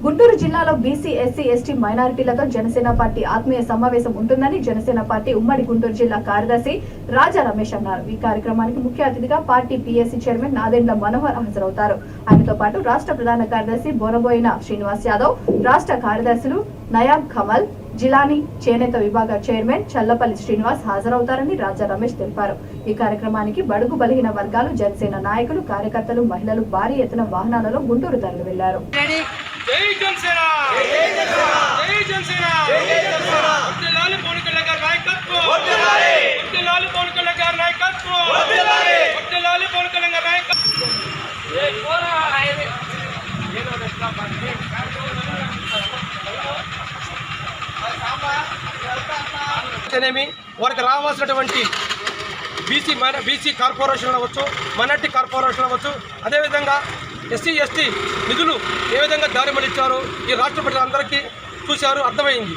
గుంటూరు జిల్లాలో BC, SC, ST మైనారిటీలతో Janasena party ఆత్మీయ సమావేశం ఉంటుందని జనసేన పార్టీ ఉమ్మడి గుంటూరు జిల్లా కార్యదర్శి రాజా రమేష్ అన్నారు. ఈ కార్యక్రమానికి ముఖ్య అతిథిగా party PSC chairman Nadendla Manohar హాజరవుతారు. ఆయనతో పాటు రాష్ట్ర ప్రధాన కార్యదర్శి బోనబోయిన శ్రీనివాస్ యాదవ్, రాష్ట్ర కార్యదర్శులు నయాబ్ కమల్, జిలానీ చేనేత విభాగ చైర్మన్ చల్లపల్లి శ్రీనివాస్ హాజరవుతారని రాజా రమేష్ తెలిపారు. ఈ కార్యక్రమానికి బడుగు బలహీన వర్గాలు, జనసేన నాయకులు, కార్యకర్తలు, మహిళలు భారీ ఎత్తున వాహనాలలో గుంటూరు తరలి వెళ్లారు. జై జనసేన, జై జనసేన, జై జనసేన, జై జనసేన. వర్ధిల్లాలి పవన్ కళ్యాణ్ గారి నాయకత్వం, వర్ధిల్లాలి. వర్ధిల్లాలి పవన్ కళ్యాణ్ గారి నాయకత్వం, వర్ధిల్లాలి. వర్ధిల్లాలి పవన్ కళ్యాణ్ గారి నాయకత్వం. ఏ కోరా హైవే ఏదో దస్తా బాండి వారికి రావాల్సినటువంటి బీసీ కార్పొరేషన్ అవ్వచ్చు, మైనార్టీ కార్పొరేషన్ అవ్వచ్చు, అదేవిధంగా ఎస్సీ ఎస్టీ నిధులు ఏ విధంగా దారి మళ్ళించారో ఈ రాష్ట్ర ప్రజలందరికీ చూశారు, అర్థమైంది.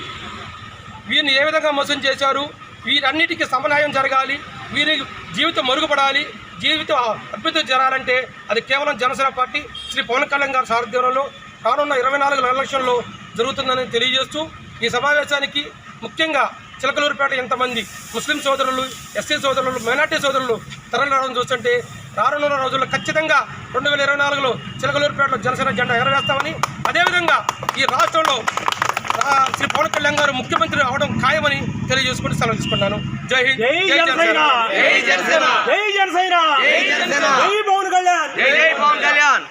వీరిని ఏ విధంగా మోసం చేశారు, వీరన్నిటికీ సమన్వయం జరగాలి, వీరి జీవితం మరుగుపడాలి, జీవితం అద్భుతం జరగాలంటే అది కేవలం జనసేన పార్టీ శ్రీ పవన్ కళ్యాణ్ గారి సారథ్యంలో రానున్న 24 ఎలక్షన్లో జరుగుతుందని తెలియజేస్తూ ఈ సమావేశానికి ముఖ్యంగా చిలకలూరుపేట ఎంతమంది ముస్లిం సోదరులు, ఎస్సీ సోదరులు, మైనార్టీ సోదరులు తరలిరావడం చూస్తుంటే రానున్న రోజుల్లో ఖచ్చితంగా 2024లో చిలకలూరుపేటలో జనసేన జెండా ఎగరవేస్తామని, అదేవిధంగా ఈ రాష్ట్రంలో శ్రీ పవన్ కళ్యాణ్ గారు ముఖ్యమంత్రి అవడం ఖాయమని తెలియజేసుకుంటూ సెలవు తీసుకున్నాను. జై హింద్, జై జనసేన, జై జనసేన, జై జనసేన, జై జనసేన, జై పవన్ కళ్యాణ్, జై పవన్ కళ్యాణ్.